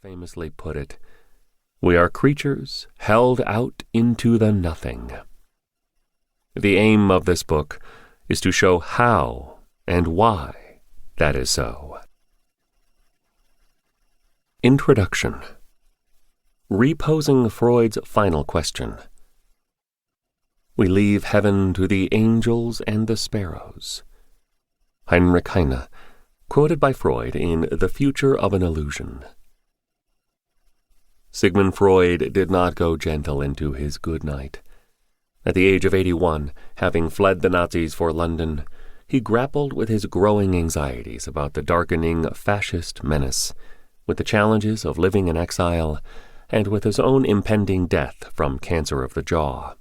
famously put it, "We are creatures held out into the nothing." The aim of this book is to show how and why that is so. Introduction. Reposing Freud's final question. We leave heaven to the angels and the sparrows. Heinrich Heine, quoted by Freud in The Future of an Illusion. Sigmund Freud did not go gentle into his good night. At the age of 81, having fled the Nazis for London, he grappled with his growing anxieties about the darkening fascist menace, with the challenges of living in exile, and with his own impending death from cancer of the jaw.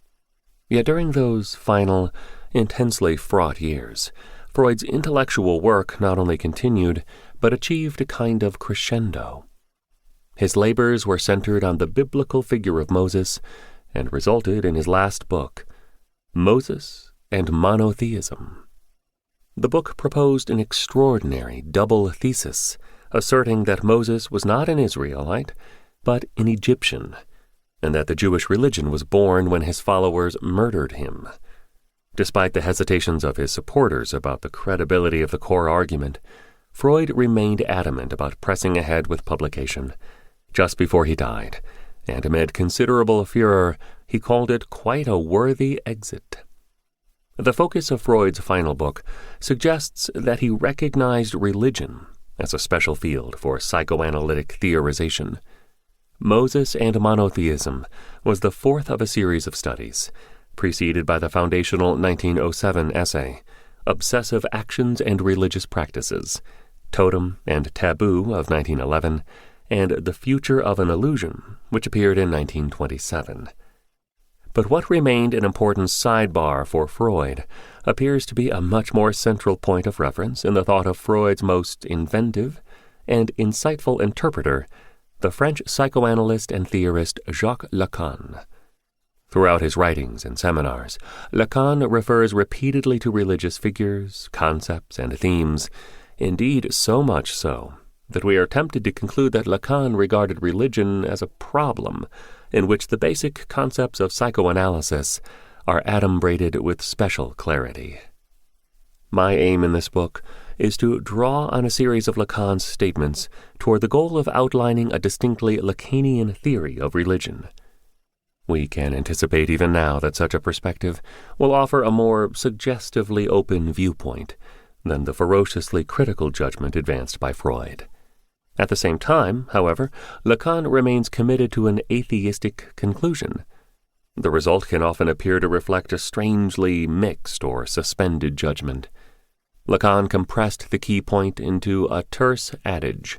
Yet during those final, intensely fraught years, Freud's intellectual work not only continued, but achieved a kind of crescendo. His labors were centered on the biblical figure of Moses and resulted in his last book, Moses and Monotheism. The book proposed an extraordinary double thesis, asserting that Moses was not an Israelite, but an Egyptian, and that the Jewish religion was born when his followers murdered him. Despite the hesitations of his supporters about the credibility of the core argument, Freud remained adamant about pressing ahead with publication. Just before he died, and amid considerable furor, he called it quite a worthy exit. The focus of Freud's final book suggests that he recognized religion as a special field for psychoanalytic theorization. Moses and Monotheism was the fourth of a series of studies, preceded by the foundational 1907 essay, Obsessive Actions and Religious Practices, Totem and Taboo of 1911, and The Future of an Illusion, which appeared in 1927. But what remained an important sidebar for Freud appears to be a much more central point of reference in the thought of Freud's most inventive and insightful interpreter, the French psychoanalyst and theorist Jacques Lacan. Throughout his writings and seminars, Lacan refers repeatedly to religious figures, concepts, and themes, indeed so much so that we are tempted to conclude that Lacan regarded religion as a problem in which the basic concepts of psychoanalysis are adumbrated with special clarity. My aim in this book is to draw on a series of Lacan's statements toward the goal of outlining a distinctly Lacanian theory of religion. We can anticipate even now that such a perspective will offer a more suggestively open viewpoint than the ferociously critical judgment advanced by Freud. At the same time, however, Lacan remains committed to an atheistic conclusion. The result can often appear to reflect a strangely mixed or suspended judgment. Lacan compressed the key point into a terse adage.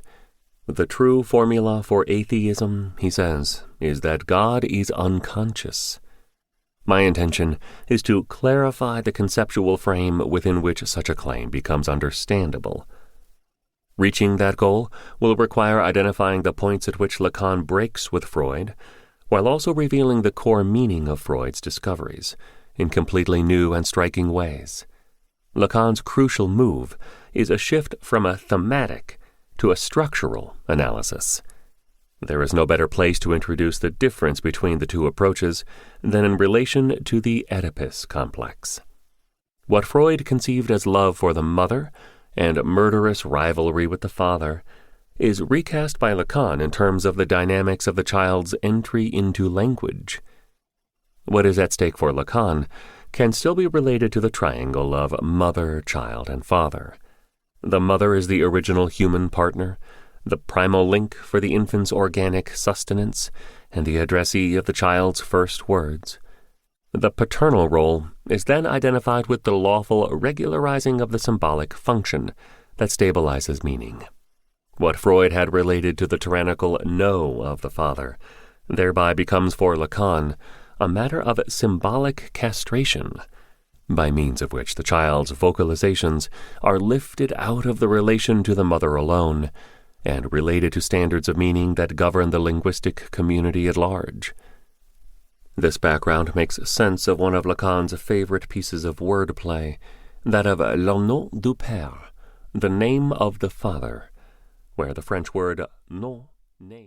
The true formula for atheism, he says, is that God is unconscious. My intention is to clarify the conceptual frame within which such a claim becomes understandable. Reaching that goal will require identifying the points at which Lacan breaks with Freud, while also revealing the core meaning of Freud's discoveries in completely new and striking ways. Lacan's crucial move is a shift from a thematic to a structural analysis. There is no better place to introduce the difference between the two approaches than in relation to the Oedipus complex. What Freud conceived as love for the mother and murderous rivalry with the father is recast by Lacan in terms of the dynamics of the child's entry into language. What is at stake for Lacan can still be related to the triangle of mother, child, and father. The mother is the original human partner, the primal link for the infant's organic sustenance, and the addressee of the child's first words. The paternal role is then identified with the lawful regularizing of the symbolic function that stabilizes meaning. What Freud had related to the tyrannical no of the father thereby becomes for Lacan a matter of symbolic castration, by means of which the child's vocalizations are lifted out of the relation to the mother alone and related to standards of meaning that govern the linguistic community at large. This background makes sense of one of Lacan's favorite pieces of wordplay, that of le nom du père, the name of the father, where the French word nom, name,